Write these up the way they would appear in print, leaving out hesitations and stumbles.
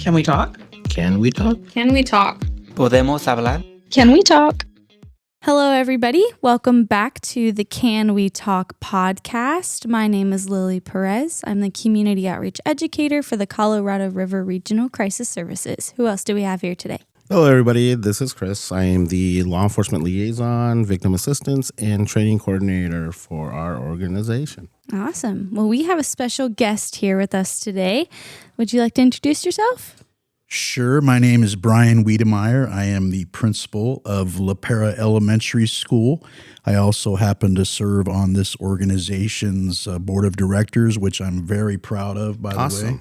Can we talk? Can we talk? Can we talk? ¿Podemos hablar? Can we talk? Hello, everybody. Welcome back to the Can We Talk podcast. My name is Lily Perez. I'm the Community Outreach Educator for the Colorado River Regional Crisis Services. Who else do we have here today? Hello, everybody. This is Chris. I am the Law Enforcement Liaison, Victim Assistance, and Training Coordinator for our organization. Awesome. Well, we have a special guest here with us today. Would you like to introduce yourself? Sure. My name is Brian Wedemeyer. I am the principal of La Pera Elementary School. I also happen to serve on this organization's board of directors, which I'm very proud of, by the way.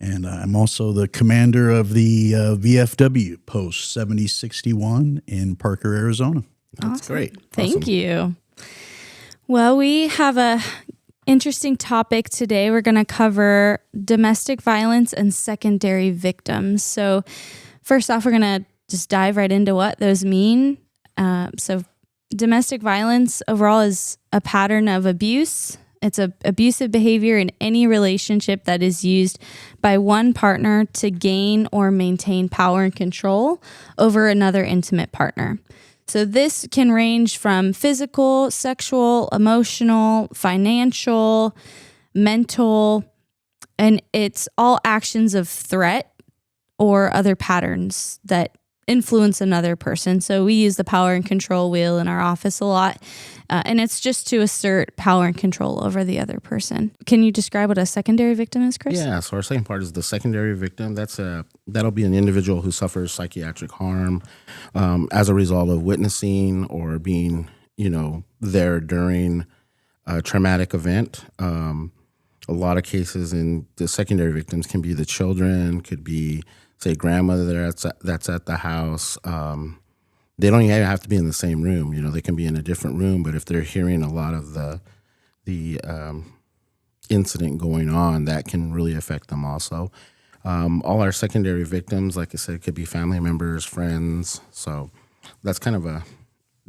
And I'm also the commander of the VFW Post 7061 in Parker, Arizona. That's great. Thank you. Well, we have a interesting topic today. We're going to cover domestic violence and secondary victims. So first off, we're going to just dive right into what those mean. So domestic violence overall is a pattern of abuse. It's a abusive behavior in any relationship that is used by one partner to gain or maintain power and control over another intimate partner. So this can range from physical, sexual, emotional, financial, mental, and it's all actions of threat or other patterns that influence another person. So we use the power and control wheel in our office a lot, and it's just to assert power and control over the other person. Can you describe what a secondary victim is, Chris? Yeah, so our second part is the secondary victim. That'll be an individual who suffers psychiatric harm as a result of witnessing or being, there during a traumatic event. A lot of cases in the secondary victims can be the children, could be, say, grandmother that's at the house. They don't even have to be in the same room. They can be in a different room, but if they're hearing a lot of the incident going on, that can really affect them also. All our secondary victims, like I said, could be family members, friends. So that's kind of a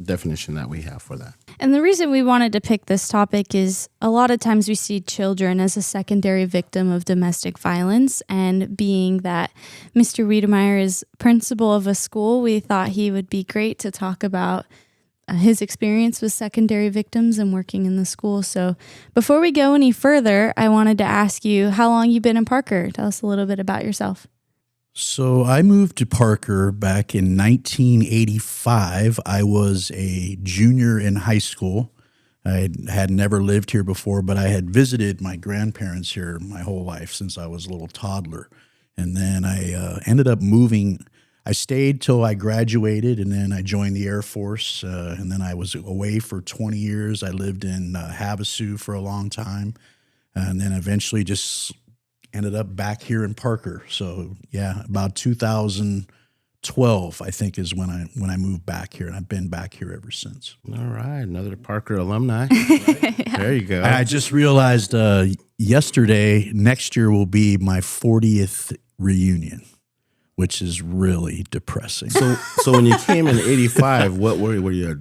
definition that we have for that. And the reason we wanted to pick this topic is a lot of times we see children as a secondary victim of domestic violence, and being that Mr. Wedemeyer is principal of a school, we thought he would be great to talk about his experience with secondary victims and working in the school. So before we go any further, I wanted to ask you how long you've been in Parker. Tell us a little bit about yourself. So I moved to Parker back in 1985. I was a junior in high school. I had never lived here before, but I had visited my grandparents here my whole life since I was a little toddler. And then I ended up moving. I stayed till I graduated, and then I joined the Air Force, and then I was away for 20 years. I lived in Havasu for a long time, and then eventually just ended up back here in Parker. So yeah, about 2012, I think, is when I moved back here, and I've been back here ever since. All right, another Parker alumni. Right. Yeah. There you go. I just realized yesterday, next year will be my 40th reunion, which is really depressing. So when you came in 85, what were you, a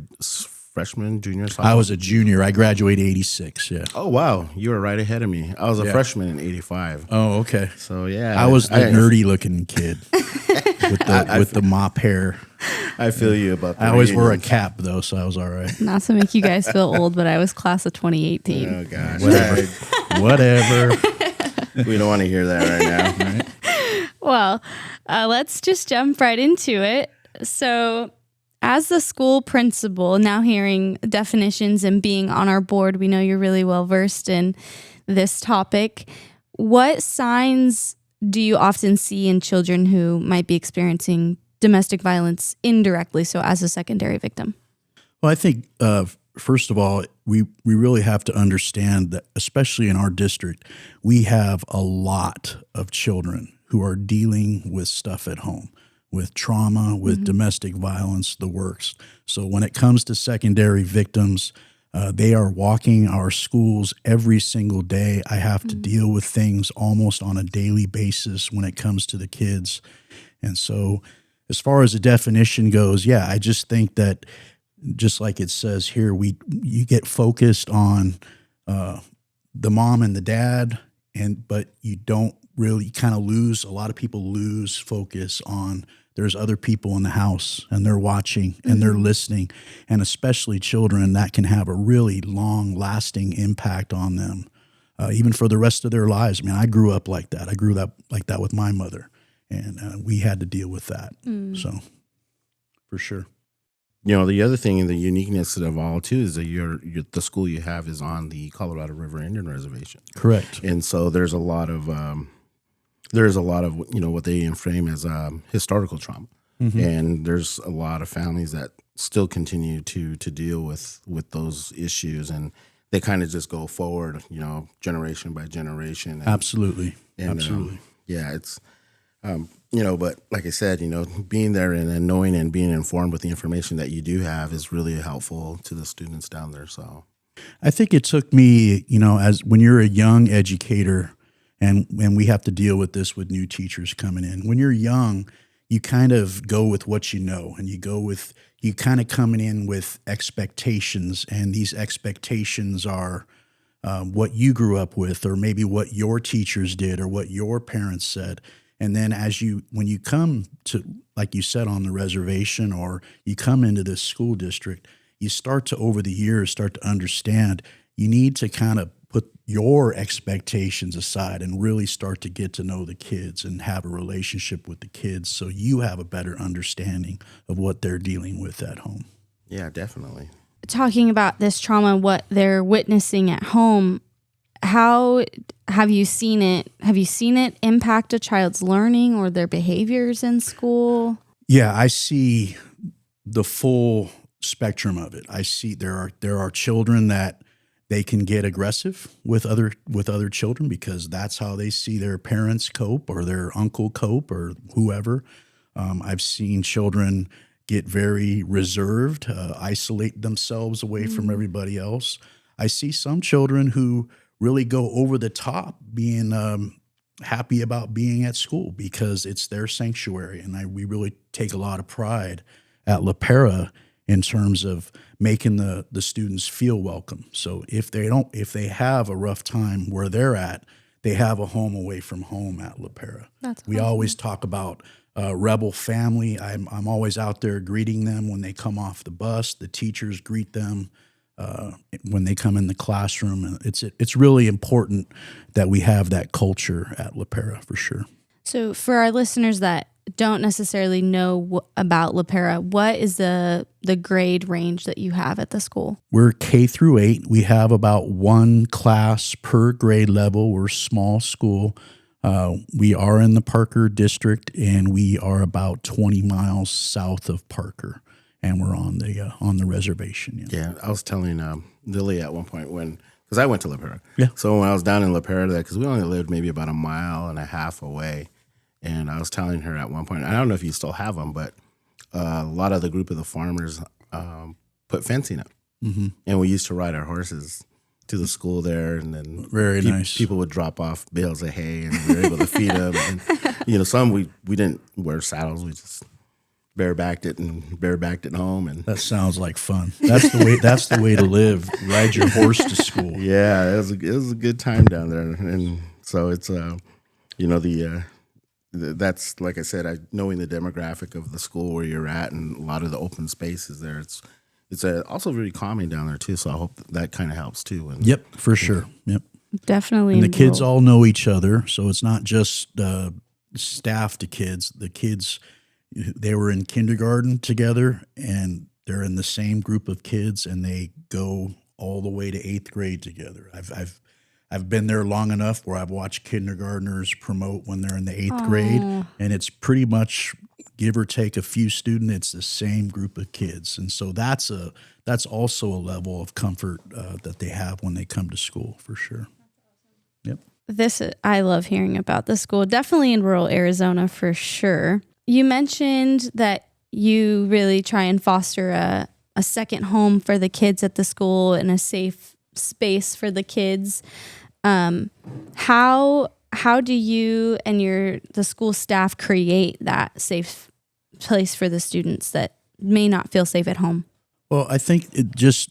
freshman, junior, sophomore? I was a junior. I graduated 86, yeah. Oh, wow. You were right ahead of me. I was a freshman in 85. Oh, okay. So, yeah. I was the nerdy-looking kid with the mop hair. I feel you about that. I always wore a cap, though, so I was all right. Not to make you guys feel old, but I was class of 2018. Oh, gosh. Whatever. We don't want to hear that right now. Right? Well, let's just jump right into it. So as the school principal, now hearing definitions and being on our board, we know you're really well versed in this topic. What signs do you often see in children who might be experiencing domestic violence indirectly, so as a secondary victim? Well, I think, first of all, we really have to understand that, especially in our district, we have a lot of children who are dealing with stuff at home, with trauma, with domestic violence, the works. So when it comes to secondary victims, they are walking our schools every single day. I have to deal with things almost on a daily basis when it comes to the kids. And so as far as the definition goes, yeah, I just think that just like it says here, you get focused on the mom and the dad, but you don't really kind of a lot of people lose focus on there's other people in the house and they're watching and they're listening. And especially children, that can have a really long lasting impact on them, even for the rest of their lives. I mean, I grew up like that. I grew up like that with my mother, and we had to deal with that. So for sure. You know, the other thing, the uniqueness of all too, is that the school you have is on the Colorado River Indian Reservation. Correct. And so there's a lot of what they frame as historical trauma, and there's a lot of families that still continue to deal with those issues, and they kind of just go forward, generation by generation. And, Absolutely. Absolutely. Yeah, it's. But like I said, being there and knowing and being informed with the information that you do have is really helpful to the students down there. So I think it took me, as when you're a young educator and we have to deal with this with new teachers coming in, when you're young, you kind of go with what you know, and you kind of coming in with expectations, and these expectations are what you grew up with, or maybe what your teachers did or what your parents said. And then when you come to, like you said, on the reservation, or you come into this school district, you start to, over the years, start to understand you need to kind of put your expectations aside and really start to get to know the kids and have a relationship with the kids, so you have a better understanding of what they're dealing with at home. Yeah, definitely. Talking about this trauma, what they're witnessing at home, how have you seen it? Have you seen it impact a child's learning or their behaviors in school? Yeah, I see the full spectrum of it. I see there are children that they can get aggressive with other children because that's how they see their parents cope or their uncle cope or whoever. I've seen children get very reserved, isolate themselves away from everybody else. I see some children who really go over the top, being happy about being at school because it's their sanctuary. And we really take a lot of pride at La Pera in terms of making the students feel welcome. So if they have a rough time where they're at, they have a home away from home at La Pera. We always talk about rebel family. I'm always out there greeting them when they come off the bus. The teachers greet them when they come in the classroom. And it's really important that we have that culture at La Pera for sure. So for our listeners that don't necessarily know about La Pera, what is the grade range that you have at the school? We're K through 8. We have about one class per grade level. We're a small school. We are in the Parker district, and we are about 20 miles south of Parker, and we're on the reservation. Yeah, I was telling Lily at one point because I went to La Pera. Yeah. So when I was down in La Pera, because we only lived maybe about a mile and a half away, and I was telling her at one point, I don't know if you still have them, but a lot of the group of the farmers put fencing up, and we used to ride our horses to the school there, and then Very nice. People would drop off bales of hay, and we were able to feed them. And some we didn't wear saddles; we just barebacked it home. And that sounds like fun. That's the way to live. Ride your horse to school. Yeah, it was a good time down there, and so it's that's, like I said, knowing the demographic of the school where you're at and a lot of the open spaces there. It's also very calming down there too. So I hope that kind of helps too. And, yep, for sure. Yep, definitely. And the kids all know each other, so it's not just staff to kids. The kids, they were in kindergarten together, and they're in the same group of kids, and they go all the way to 8th grade together. I've been there long enough where I've watched kindergartners promote when they're in the 8th grade, and it's pretty much, give or take a few students, it's the same group of kids. And so that's also a level of comfort that they have when they come to school, for sure. Yep. I love hearing about the school, definitely in rural Arizona for sure. You mentioned that you really try and foster a second home for the kids at the school and a safe space for the kids. How do you and the school staff create that safe place for the students that may not feel safe at home? Well, I think it just,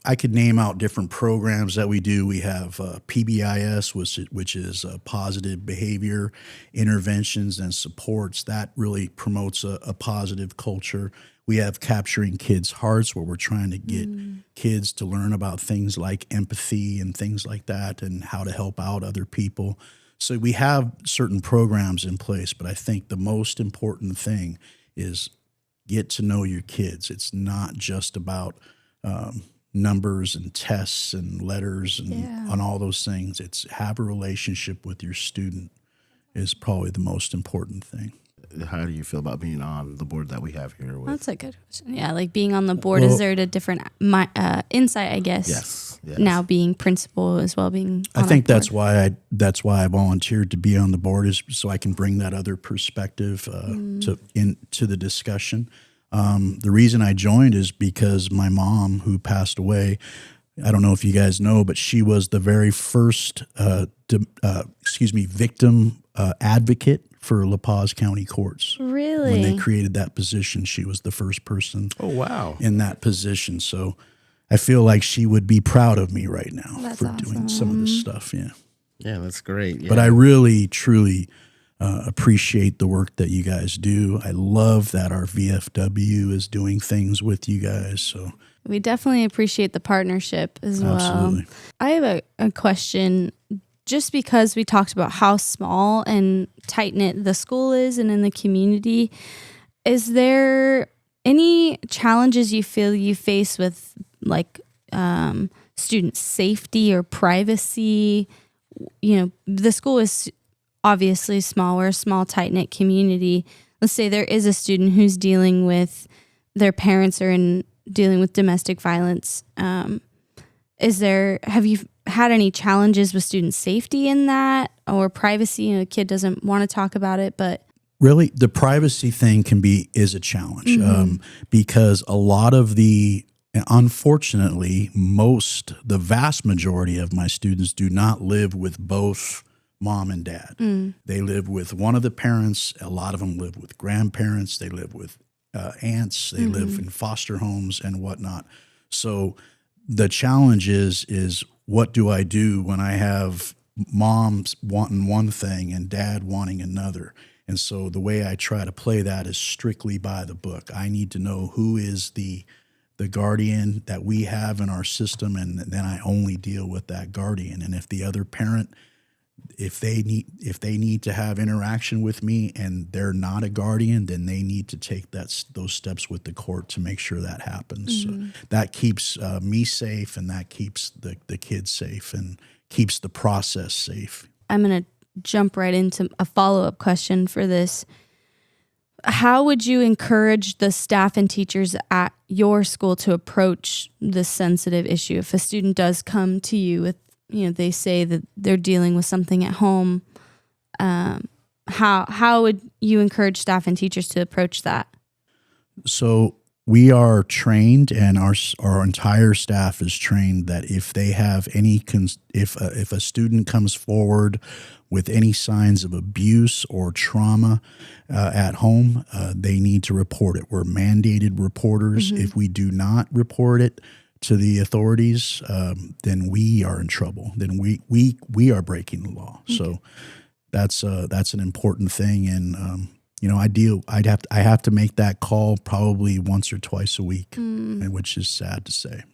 I could name out different programs that we do. We have PBIS, which is positive behavior interventions and supports. That really promotes a positive culture. We have Capturing Kids' Hearts, where we're trying to get kids to learn about things like empathy and things like that and how to help out other people. So we have certain programs in place, but I think the most important thing is get to know your kids. It's not just about numbers and tests and letters and on all those things. It's have a relationship with your student is probably the most important thing. How do you feel about being on the board that we have here? That's a good question. Yeah, like being on the board, is there a different insight, I guess? Yes. Now being principal as well, being I think that's why I volunteered to be on the board, is so I can bring that other perspective to the discussion. The reason I joined is because my mom, who passed away, I don't know if you guys know, but she was the very first victim advocate for La Paz County courts. Really? When they created that position, she was the first person in that position. So I feel like she would be proud of me right now for doing some of this stuff. Yeah. Yeah, that's great. Yeah. But I really, truly appreciate the work that you guys do. I love that our VFW is doing things with you guys. So we definitely appreciate the partnership as well. Absolutely. I have a question. Just because we talked about how small and tight-knit the school is and in the community, is there any challenges you feel you face with like student safety or privacy? You know, the school is obviously smaller, small, tight-knit community. Let's say there is a student who's dealing with their parents or dealing with domestic violence. Have you had any challenges with student safety in that, or privacy? You know, a kid doesn't want to talk about it, but really the privacy thing is a challenge because a lot of unfortunately, the vast majority of my students do not live with both mom and dad. They live with one of the parents. A lot of them live with grandparents. They live with aunts. They live in foster homes and whatnot. So the challenge is what do I do when I have moms wanting one thing and dad wanting another? And so the way I try to play that is strictly by the book. I need to know who is the guardian that we have in our system, and then I only deal with that guardian. And if the other parent, if they need to have interaction with me and they're not a guardian, then they need to take those steps with the court to make sure that happens. So that keeps me safe, and that keeps the kids safe and keeps the process safe. I'm going to jump right into a follow-up question for this. How would you encourage the staff and teachers at your school to approach this sensitive issue? If a student does come to you with, they say that they're dealing with something at home, how would you encourage staff and teachers to approach that? So we are trained, and our entire staff is trained that if they have if a student comes forward with any signs of abuse or trauma at home, they need to report it. We're mandated reporters. If we do not report it to the authorities, then we are in trouble. Then we are breaking the law. Okay. So that's an important thing, and I have to make that call probably once or twice a week, which is sad to say.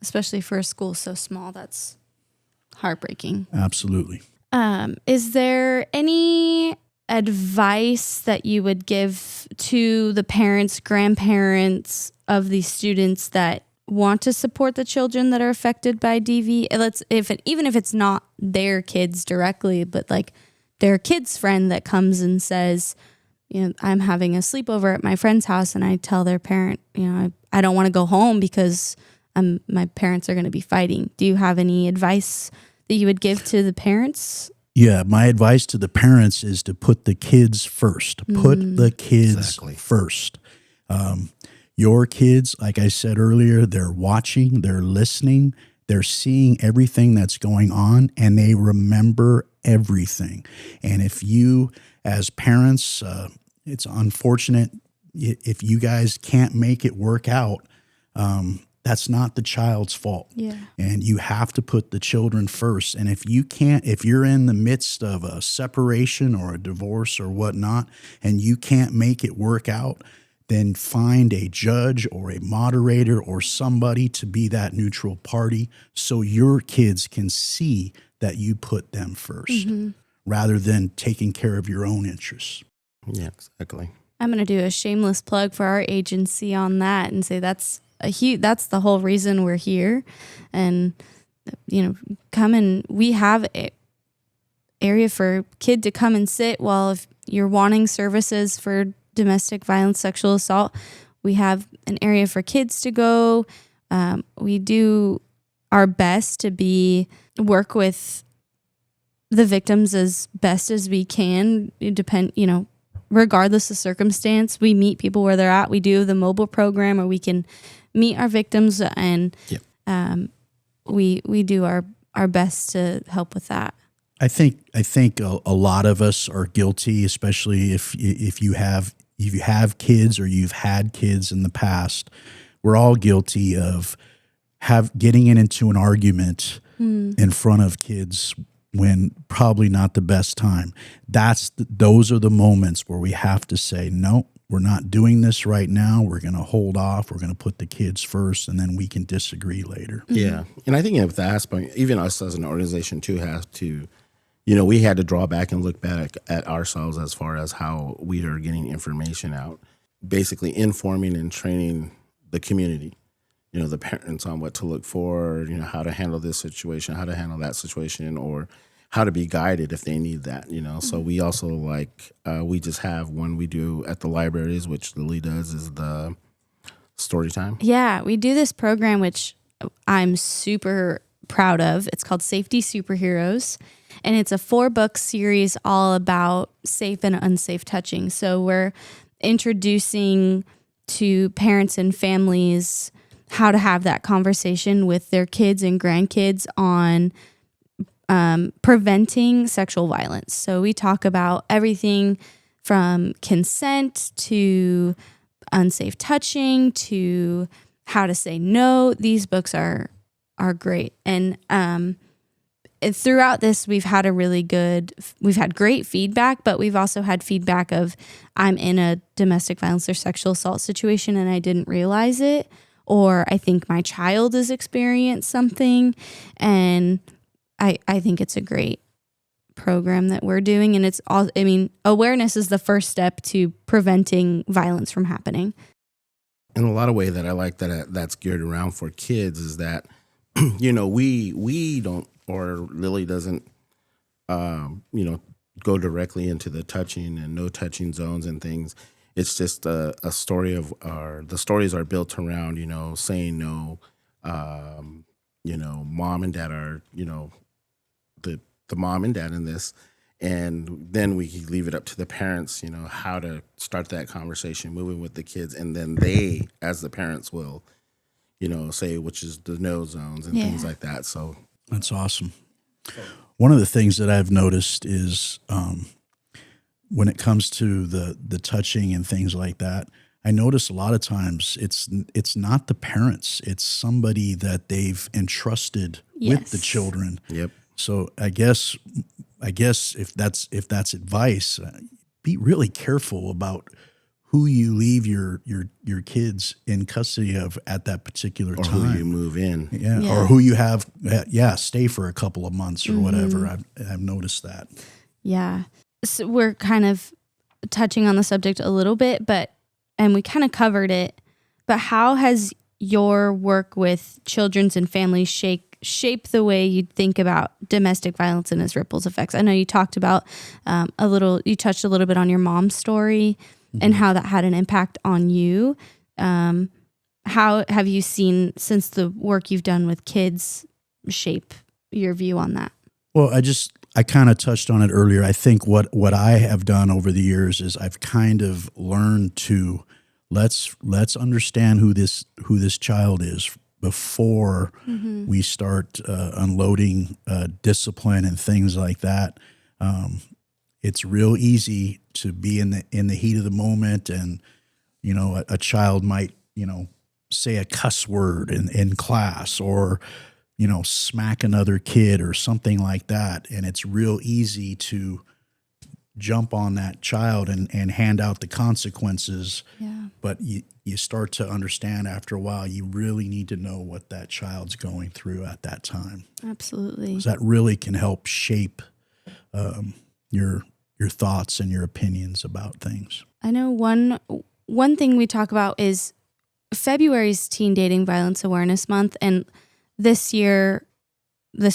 Especially for a school so small, that's heartbreaking. Absolutely. Is there any advice that you would give to the parents, grandparents of these students that want to support the children that are affected by DV? Even if it's not their kids directly, but like their kid's friend that comes and says, I'm having a sleepover at my friend's house, and I tell their parent, I don't want to go home because my parents are going to be fighting. Do you have any advice that you would give to the parents? Yeah, my advice to the parents is to put the kids first. Put the kids first. Your kids, like I said earlier, they're watching, they're listening, they're seeing everything that's going on, and they remember everything. And if you, as parents, it's unfortunate if you guys can't make it work out. That's not the child's fault. Yeah. And you have to put the children first. And if you're in the midst of a separation or a divorce or whatnot, and you can't make it work out, then find a judge or a moderator or somebody to be that neutral party so your kids can see that you put them first rather than taking care of your own interests. Yeah, exactly. I'm going to do a shameless plug for our agency on that and say that's the whole reason we're here. And, come and we have an area for kid to come and sit while if you're wanting services for domestic violence, sexual assault, we have an area for kids to go. We do our best to work with the victims as best as we can. Regardless of circumstance, we meet people where they're at. We do the mobile program where we can meet our victims, and we do our best to help with that. I think a lot of us are guilty, especially if you have kids or you've had kids in the past. We're all guilty of getting into an argument in front of kids when probably not the best time. Those are the moments where we have to say, no, we're not doing this right now. We're going to hold off. We're going to put the kids first, and then we can disagree later. Yeah. And I think at the aspect, even us as an organization too, have to, we had to draw back and look back at ourselves as far as how we are getting information out, basically informing and training the community, the parents on what to look for, how to handle this situation, how to handle that situation, or how to be guided if they need that, So we also we just have one we do at the libraries, which Lily does, is the story time. Yeah, we do this program, which I'm super proud of. It's called Safety Superheroes, and it's a 4-book series all about safe and unsafe touching. So we're introducing to parents and families how to have that conversation with their kids and grandkids on preventing sexual violence. So we talk about everything from consent to unsafe touching to how to say no. These books are great. And throughout this, we've had great feedback, but we've also had feedback of I'm in a domestic violence or sexual assault situation and I didn't realize it, or I think my child has experienced something. And I think it's a great program that we're doing. And it's all, awareness is the first step to preventing violence from happening. In a lot of ways that I like that's geared around for kids is that, we don't, or Lily doesn't, go directly into the touching and no touching zones and things. It's just a story of the stories are built around, saying no, mom and dad are, the mom and dad in this. And then we leave it up to the parents, how to start that conversation, moving with the kids. And then they, as the parents, will, say which is the no zones and things like that. So that's awesome. One of the things that I've noticed is when it comes to the touching and things like that, I notice a lot of times it's not the parents, it's somebody that they've entrusted with the children. Yep. So I guess if that's advice, be really careful about who you leave your kids in custody of at that particular time. Or who you move in. Yeah. Or who you have, stay for a couple of months or whatever. I've noticed that. Yeah. So we're kind of touching on the subject a little bit, and we kind of covered it, but how has your work with children's and families shape the way you think about domestic violence and its ripples effects? I know you talked about you touched a little bit on your mom's story and how that had an impact on you. How have you seen, since the work you've done with kids, shape your view on that? Well, I kind of touched on it earlier. I think what I have done over the years is I've kind of learned to let's understand who this child is before we start unloading discipline and things like that. It's real easy to be in the heat of the moment, and a child might say a cuss word in class, or smack another kid or something like that. And it's real easy to jump on that child and hand out the consequences. Yeah. But you start to understand after a while, you really need to know what that child's going through at that time. Absolutely. 'Cause that really can help shape your thoughts and your opinions about things. I know one thing we talk about is February's Teen Dating Violence Awareness Month, and this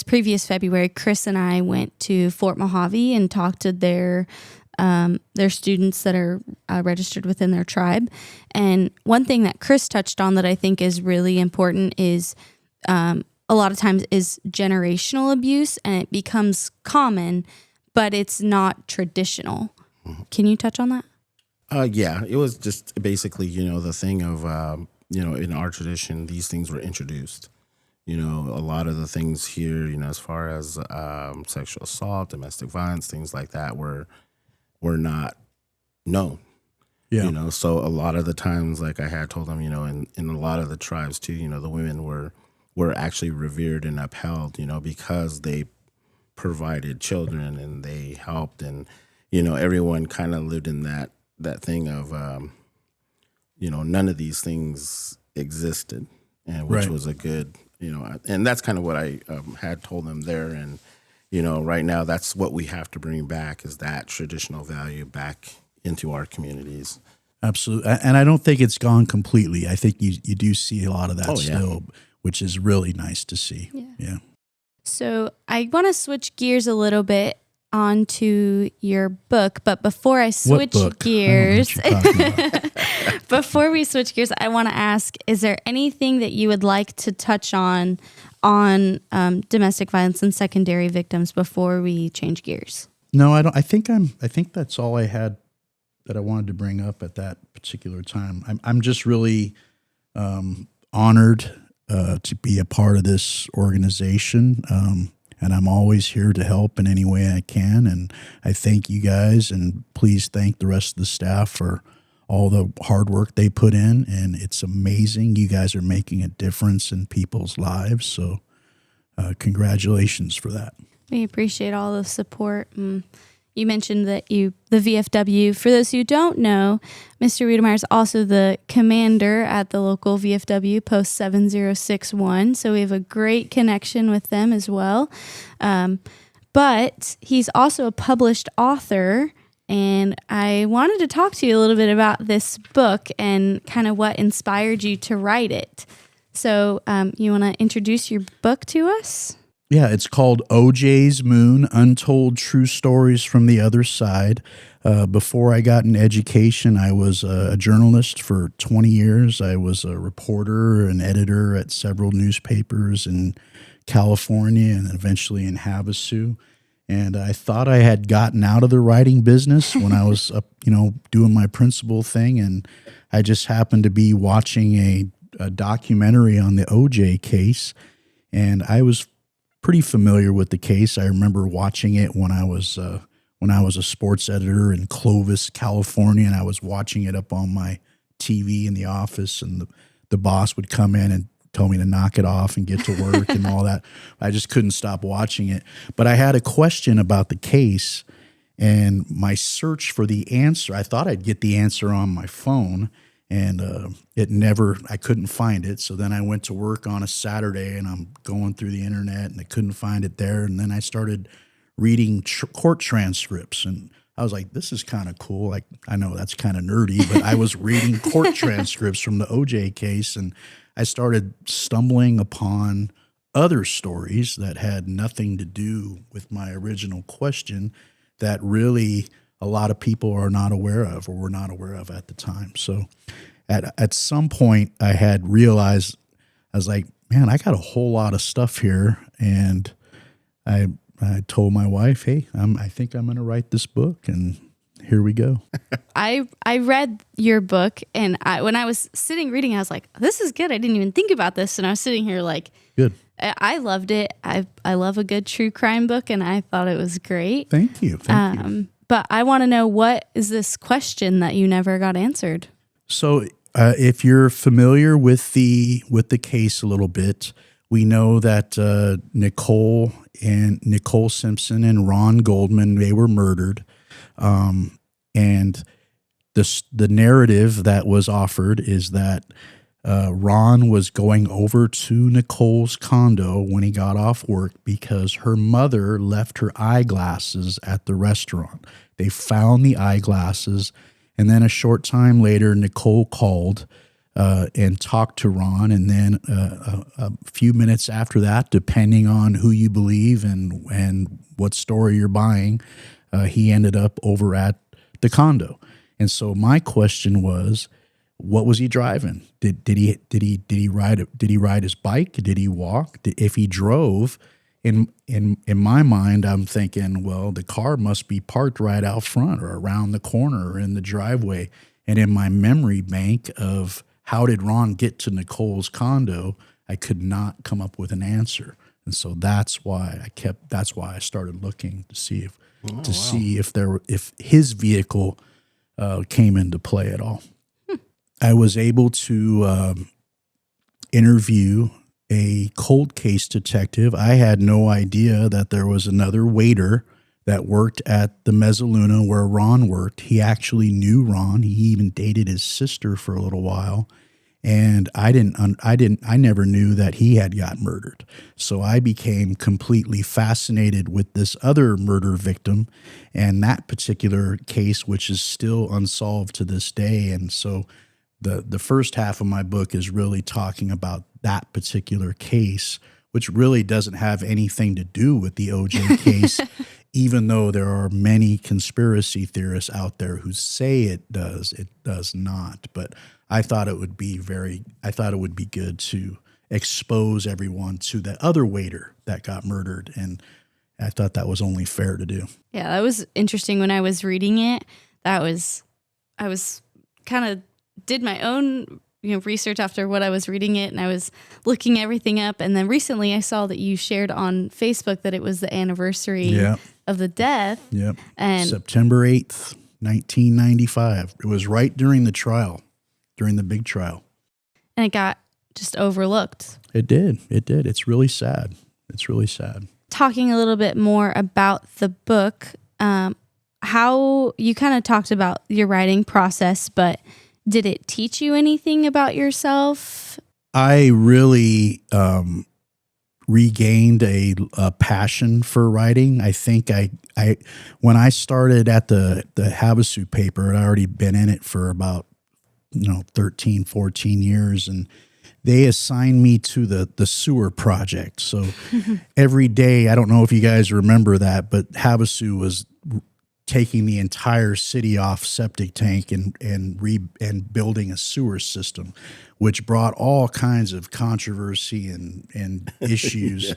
previous February, Chris and I went to Fort Mojave and talked to their students that are registered within their tribe. And one thing that Chris touched on that I think is really important is a lot of times is generational abuse, and it becomes common, but it's not traditional. Can you touch on that? Yeah, it was just basically, the thing of, in our tradition, these things were introduced. A lot of the things here, as far as sexual assault, domestic violence, things like that were not known. Yeah. So a lot of the times, like I had told them, in a lot of the tribes too, the women were actually revered and upheld, because they provided children and they helped, and everyone kind of lived in that thing of none of these things existed, and which Right. was a good, and that's kind of what I had told them there. And right now that's what we have to bring back, is that traditional value back into our communities. Absolutely. And I don't think it's gone completely. I think you do see a lot of that Oh, yeah. still, which is really nice to see. Yeah. So I want to switch gears a little bit onto your book, but before I switch book? gears, I don't know what you're talking about. before we switch gears, I want to ask: is there anything that you would like to touch on domestic violence and secondary victims before we change gears? No, I don't. I think that's all I had that I wanted to bring up at that particular time. I'm just really honored to be a part of this organization. And I'm always here to help in any way I can. And I thank you guys, and please thank the rest of the staff for all the hard work they put in. And it's amazing. You guys are making a difference in people's lives. So congratulations for that. We appreciate all the support. You mentioned that the VFW, for those who don't know, Mr. Wedemeyer is also the commander at the local VFW, Post 7061. So we have a great connection with them as well. But he's also a published author, and I wanted to talk to you a little bit about this book and kind of what inspired you to write it. So you want to introduce your book to us? Yeah, it's called OJ's Moon, Untold True Stories from the Other Side. Before I got an education, I was a journalist for 20 years. I was a reporter and editor at several newspapers in California and eventually in Havasu. And I thought I had gotten out of the writing business when I was up, doing my principal thing. And I just happened to be watching a documentary on the OJ case, and I was pretty familiar with the case. I remember watching it when I was a sports editor in Clovis, California, and I was watching it up on my TV in the office, and the boss would come in and tell me to knock it off and get to work and all that. I just couldn't stop watching it. But I had a question about the case, and my search for the answer, I thought I'd get the answer on my phone, and I couldn't find it. So then I went to work on a Saturday, and I'm going through the internet, and I couldn't find it there. And then I started reading court transcripts, and I was like, this is kind of cool. Like, I know that's kind of nerdy, but I was reading court transcripts from the OJ case, and I started stumbling upon other stories that had nothing to do with my original question that really a lot of people are not aware of, or were not aware of at the time. So at some point I had realized, I was like, man, I got a whole lot of stuff here. And I told my wife, hey, I think I'm going to write this book, and here we go. I read your book, and when I was sitting reading, I was like, this is good. I didn't even think about this. And I was sitting here like, Good. I loved it. I love a good true crime book, and I thought it was great. Thank you. Thank you. But I want to know, what is this question that you never got answered? So If you're familiar with the case a little bit, we know that Nicole Simpson and Ron Goldman, they were murdered, and the narrative that was offered is that Ron was going over to Nicole's condo when he got off work because her mother left her eyeglasses at the restaurant. They found the eyeglasses, and then a short time later, Nicole called and talked to Ron, and then a few minutes after that, depending on who you believe and what story you're buying, he ended up over at the condo. And so my question was, what was he driving? Did he ride his bike? Did he walk? If he drove, in my mind, I'm thinking, well, the car must be parked right out front or around the corner or in the driveway. And in my memory bank of how did Ron get to Nicole's condo, I could not come up with an answer. And so that's why I started looking to see if his vehicle came into play at all. I was able to interview a cold case detective. I had no idea that there was another waiter that worked at the Mezzaluna where Ron worked. He actually knew Ron. He even dated his sister for a little while. And I never knew that he had got murdered. So I became completely fascinated with this other murder victim and that particular case, which is still unsolved to this day. And so the first half of my book is really talking about that particular case, which really doesn't have anything to do with the OJ case, even though there are many conspiracy theorists out there who say it does not. But I thought it would be good to expose everyone to the other waiter that got murdered, and I thought that was only fair to do. Yeah, that was interesting when I was reading it. I was kind of did my own research after what I was reading it, and I was looking everything up. And then recently I saw that you shared on Facebook that it was the anniversary of the death. Yep. And September 8th, 1995. It was right during the trial, during the big trial. And it got just overlooked. It did. It's really sad. Talking a little bit more about the book, how you kind of talked about your writing process, but did it teach you anything about yourself? I really regained a passion for writing. I think I when I started at the Havasu paper, I'd already been in it for about 13, 14 years, and they assigned me to the sewer project. So every day, I don't know if you guys remember that, but Havasu was taking the entire city off septic tank and building a sewer system, which brought all kinds of controversy and issues.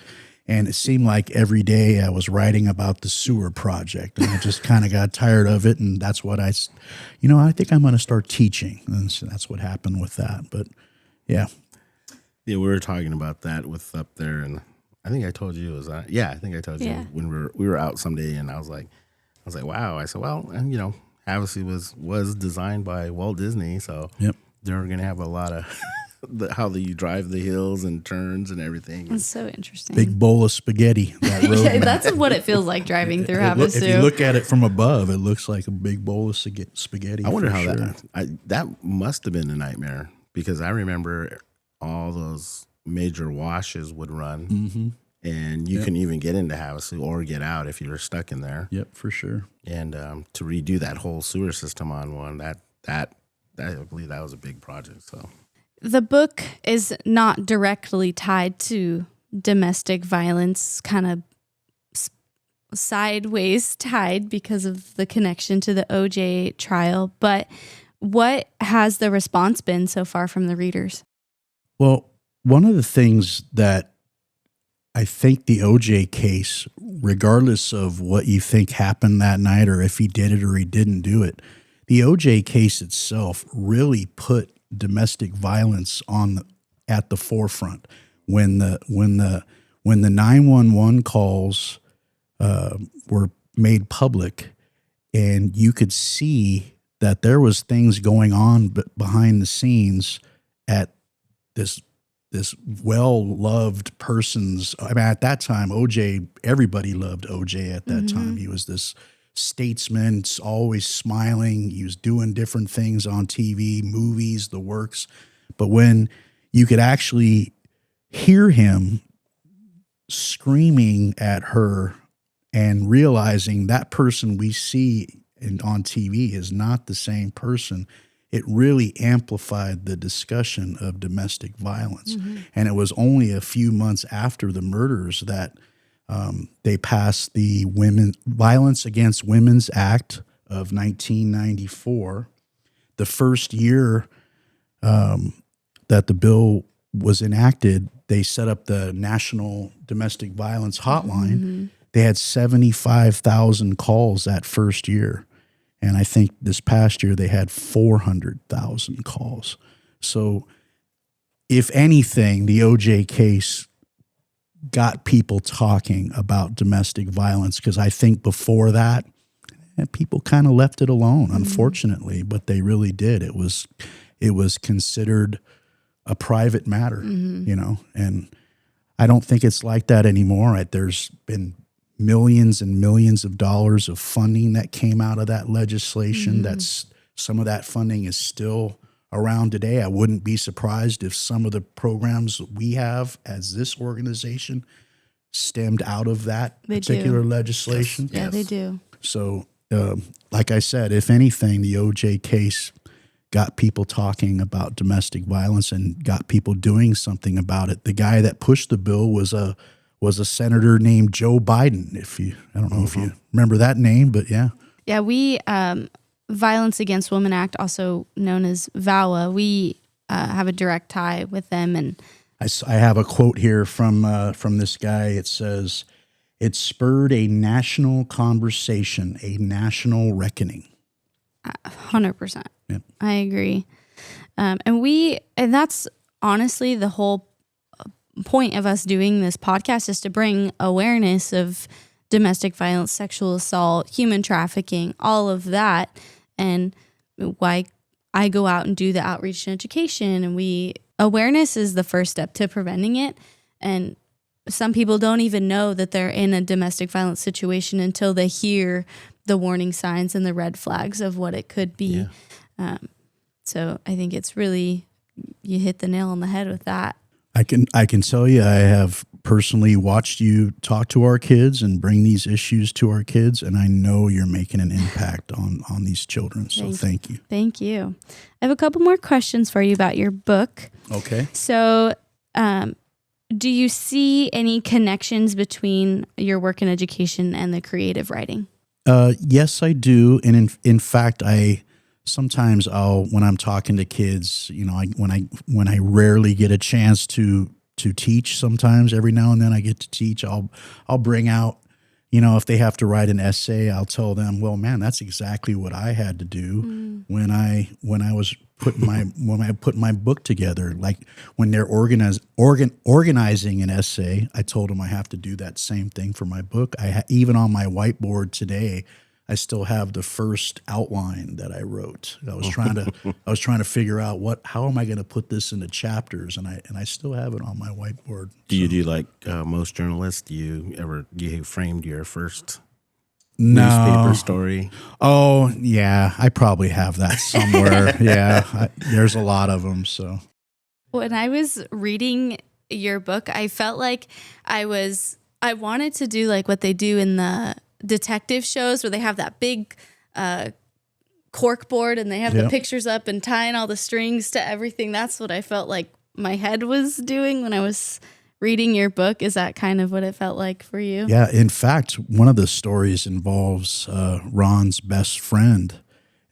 And it seemed like every day I was writing about the sewer project, and I just kind of got tired of it. And that's what I think I'm going to start teaching. And so that's what happened with that. But yeah. Yeah, we were talking about that with up there, and I think I told you I think I told you when we were out someday, and I was like, wow. I said, well, and Havasu was designed by Walt Disney, so they're going to have a lot of how you drive the hills and turns and everything. That's so interesting. Big bowl of spaghetti. That road that's what it feels like driving through Havasu. If you look at it from above, it looks like a big bowl of spaghetti. I wonder how that must have been a nightmare, because I remember all those major washes would run. Mm-hmm. And you couldn't even get into Havasu or get out if you were stuck in there. Yep, for sure. And to redo that whole sewer system on one, that I believe that was a big project. So the book is not directly tied to domestic violence, kind of sideways tied because of the connection to the OJ trial. But what has the response been so far from the readers? Well, one of the things that I think the OJ case, regardless of what you think happened that night or if he did it or he didn't do it, the OJ case itself really put domestic violence at the forefront. When the 911 calls were made public, and you could see that there was things going on behind the scenes at this well-loved person's. I mean, at that time, OJ, everybody loved OJ at that time. He was this statesman, always smiling. He was doing different things on TV, movies, the works. But when you could actually hear him screaming at her and realizing that person we see on TV is not the same person, it really amplified the discussion of domestic violence. And it was only a few months after the murders that they passed the Violence Against Women's Act of 1994. The first year that the bill was enacted, they set up the National Domestic Violence Hotline. They had 75,000 calls that first year. And I think this past year they had 400,000 calls. So if anything, the OJ case got people talking about domestic violence, because I think before that, people kind of left it alone, unfortunately, but they really did. It was considered a private matter, and I don't think it's like that anymore. There's been millions and millions of dollars of funding that came out of that legislation. That's some of that funding is still around today. I wouldn't be surprised if some of the programs we have as this organization stemmed out of that particular legislation. Yeah, they do. So, like I said, if anything, the OJ case got people talking about domestic violence and got people doing something about it. The guy that pushed the bill was a senator named Joe Biden. I don't know if you remember that name, but yeah. Yeah, we Violence Against Women Act, also known as VAWA. We have a direct tie with them, and I have a quote here from this guy. It says, "It spurred a national conversation, a national reckoning." 100%. Yep. I agree. And that's honestly the whole point of us doing this podcast, is to bring awareness of domestic violence, sexual assault, human trafficking, all of that. And why I go out and do the outreach and education, and awareness is the first step to preventing it. And some people don't even know that they're in a domestic violence situation until they hear the warning signs and the red flags of what it could be. Yeah. So I think it's really, you hit the nail on the head with that. I can tell you, I have personally watched you talk to our kids and bring these issues to our kids, and I know you're making an impact on these children. So thank you. Thank you. I have a couple more questions for you about your book. Okay. So, do you see any connections between your work in education and the creative writing? Yes, I do. And in fact, sometimes when I'm talking to kids, when I rarely get a chance to teach, sometimes every now and then I get to teach, I'll bring out, if they have to write an essay, I'll tell them, well, man, that's exactly what I had to do when I was when I put my book together. Like when they're organizing an essay, I told them I have to do that same thing for my book. Even on my whiteboard today, I still have the first outline that I wrote. I was trying to figure out how am I going to put this into chapters, and I still have it on my whiteboard. Do you do like most journalists? Do you framed your first newspaper story? Oh yeah, I probably have that somewhere. Yeah, there's a lot of them. So when I was reading your book, I felt like I wanted to do like what they do in the detective shows where they have that big cork board and they have the pictures up and tying all the strings to everything. That's what I felt like my head was doing when I was reading your book. Is that kind of what it felt like for you? Yeah. In fact, one of the stories involves Ron's best friend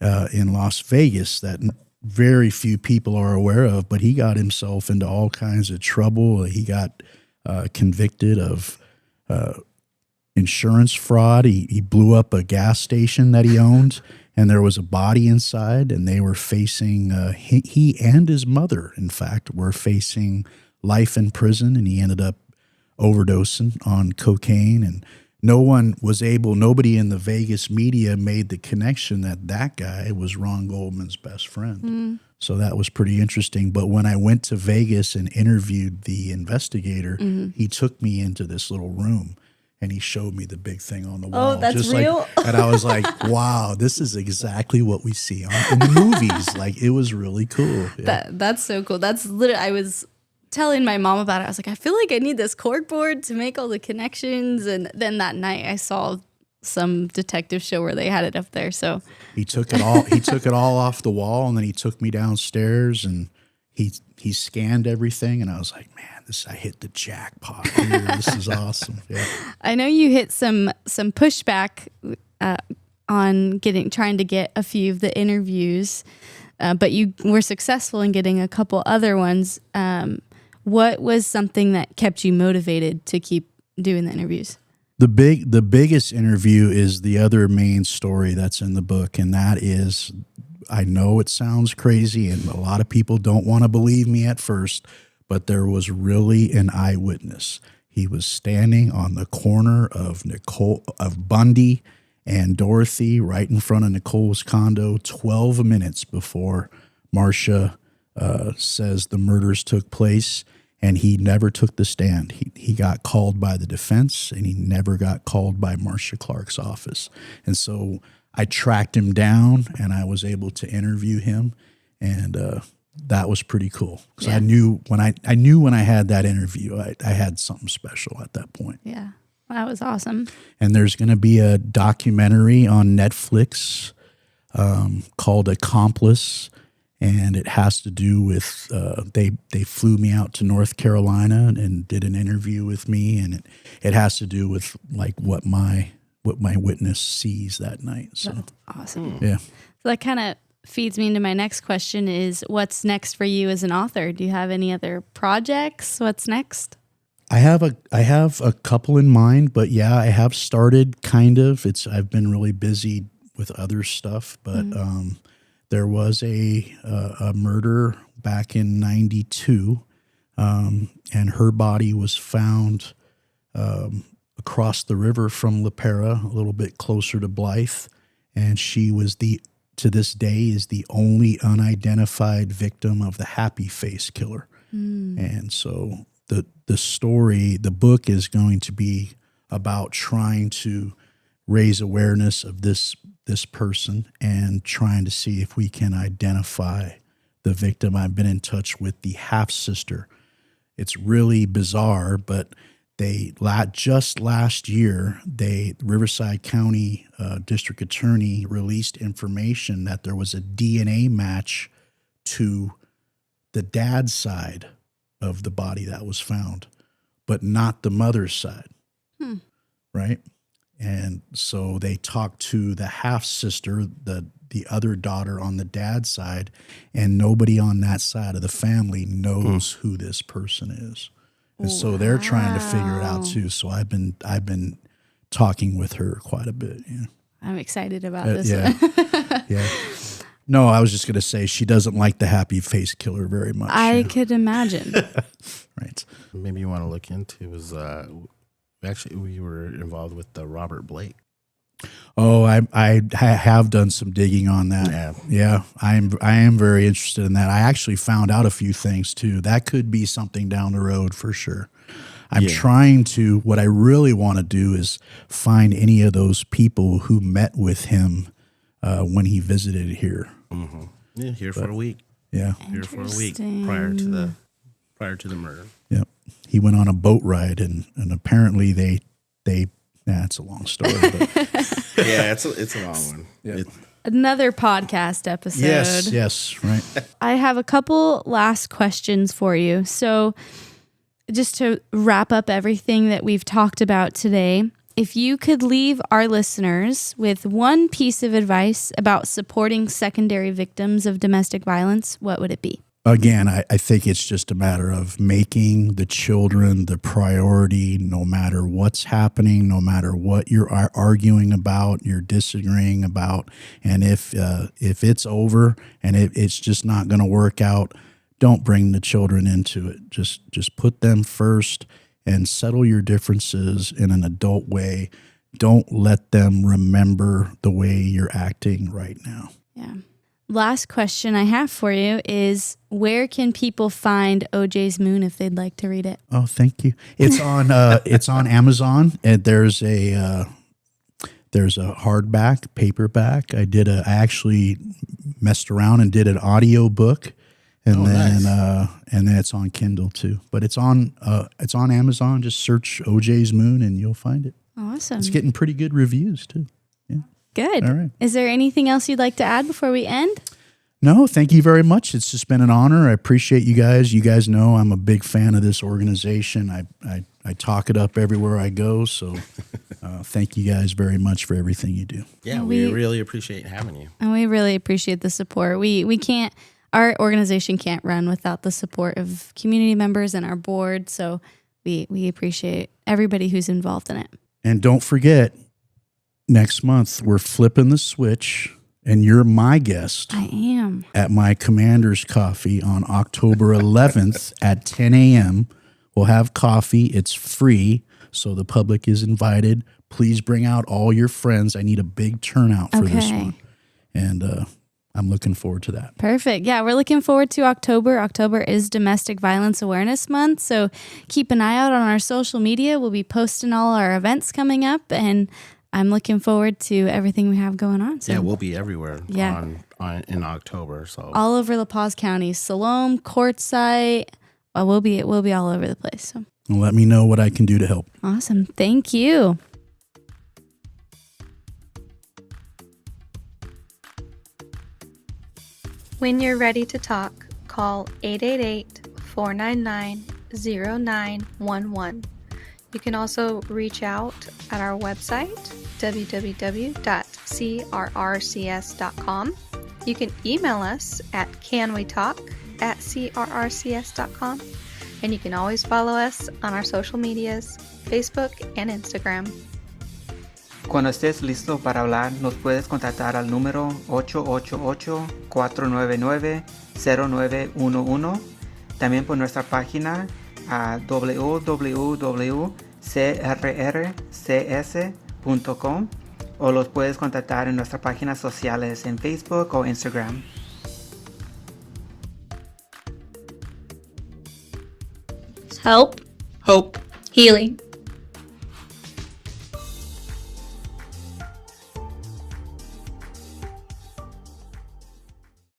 in Las Vegas that very few people are aware of, but he got himself into all kinds of trouble. He got convicted of insurance fraud. He blew up a gas station that he owned, and there was a body inside, and they were facing, he and his mother, in fact, were facing life in prison, and he ended up overdosing on cocaine. And nobody in the Vegas media made the connection that guy was Ron Goldman's best friend. So that was pretty interesting. But when I went to Vegas and interviewed the investigator, he took me into this little room and he showed me the big thing on the wall. Oh, that's real? And I was like, wow, this is exactly what we see in the movies. Like, it was really cool. Yeah. That's so cool. That's literally, I was telling my mom about it. I was like, I feel like I need this cork board to make all the connections. And then that night I saw some detective show where they had it up there. So he took it all off the wall, and then he took me downstairs and he scanned everything, and I was like, man, I hit the jackpot here. This is awesome. Yeah. I know you hit some pushback on trying to get a few of the interviews, but you were successful in getting a couple other ones. What was something that kept you motivated to keep doing the interviews? The biggest interview is the other main story that's in the book, and that is, I know it sounds crazy and a lot of people don't want to believe me at first, but there was really an eyewitness. He was standing on the corner of Bundy and Dorothy right in front of Nicole's condo 12 minutes before Marcia says the murders took place. And he never took the stand. He got called by the defense, and he never got called by Marcia Clark's office. And so I tracked him down, and I was able to interview him, and that was pretty cool. Because I knew when I had that interview, I had something special at that point. Yeah, that was awesome. And there's going to be a documentary on Netflix called Accomplice. And it has to do with they flew me out to North Carolina and did an interview with me, and it has to do with like what my witness sees that night. So that's awesome. Yeah. So that kind of feeds me into my next question: is what's next for you as an author? Do you have any other projects? What's next? I have a couple in mind, but yeah, I have started kind of. I've been really busy with other stuff, but. There was a murder back in 92, and her body was found across the river from La Pera, a little bit closer to Blythe, and she was to this day is the only unidentified victim of the Happy Face killer. And so the book is going to be about trying to raise awareness of this person and trying to see if we can identify the victim. I've been in touch with the half-sister. It's really bizarre, but just last year, Riverside County District Attorney released information that there was a DNA match to the dad's side of the body that was found, but not the mother's side, right? And so they talked to the half-sister, the other daughter on the dad's side, and nobody on that side of the family knows who this person is. And so they're trying to figure it out too. So I've been talking with her quite a bit. Yeah. I'm excited about this. Yeah. No, I was just going to say she doesn't like the Happy Face killer very much. I could imagine. Right. Maybe you want to look into is we were involved with the Robert Blake. Oh, I have done some digging on that. Yeah. I am very interested in that. I actually found out a few things too. That could be something down the road for sure. I'm trying to. What I really want to do is find any of those people who met with him when he visited here. Mm-hmm. Yeah, here for a week. Yeah, here for a week prior to the murder. Yep. He went on a boat ride, and apparently they it's a long story. But. Yeah, it's a long one. Yeah. Another podcast episode. Yes, right. I have a couple last questions for you. So just to wrap up everything that we've talked about today, if you could leave our listeners with one piece of advice about supporting secondary victims of domestic violence, what would it be? Again, I think it's just a matter of making the children the priority, no matter what's happening, no matter what you're arguing about, you're disagreeing about. And if it's over and it's just not going to work out, don't bring the children into it. Just put them first and settle your differences in an adult way. don't let them remember the way you're acting right now. Yeah. Last question I have for you is, where can people find OJ's Moon if they'd like to read it? Oh, thank you. It's on Amazon, and there's a hardback, paperback. I actually messed around and did an audio book, and then it's on Kindle too. But it's on Amazon. Just search OJ's Moon and you'll find it. Awesome. It's getting pretty good reviews too. Yeah. Good. All right. Is there anything else you'd like to add before we end? No, thank you very much. It's just been an honor. I appreciate you guys. You guys know I'm a big fan of this organization. I talk it up everywhere I go. So thank you guys very much for everything you do. Yeah, we really appreciate having you. And we really appreciate the support. We can't, our organization can't run without the support of community members and our board. So we appreciate everybody who's involved in it. And don't forget, next month we're flipping the switch, and you're my guest. I am. At my Commander's Coffee on October 11th at 10 a.m. We'll have coffee. It's free, so the public is invited. Please bring out all your friends. I need a big turnout for this one. And I'm looking forward to that. Perfect. Yeah, we're looking forward to October. October is Domestic Violence Awareness Month, so keep an eye out on our social media. We'll be posting all our events coming up, and I'm looking forward to everything we have going on. So. Yeah, we'll be everywhere in October. So all over La Paz County, Salome, Quartzsite. We'll be all over the place. So Well, let me know what I can do to help. Awesome. Thank you. When you're ready to talk, call 888-499-0911. You can also reach out at our website, www.crrcs.com. You can email us at canwetalk@crrcs.com. And you can always follow us on our social medias, Facebook and Instagram. Cuando estés listo para hablar, nos puedes contactar al número 888-499-0911. También por nuestra página a www.crrcs.com, o los puedes contactar en nuestras páginas sociales en Facebook o Instagram. Help. Hope. Healing.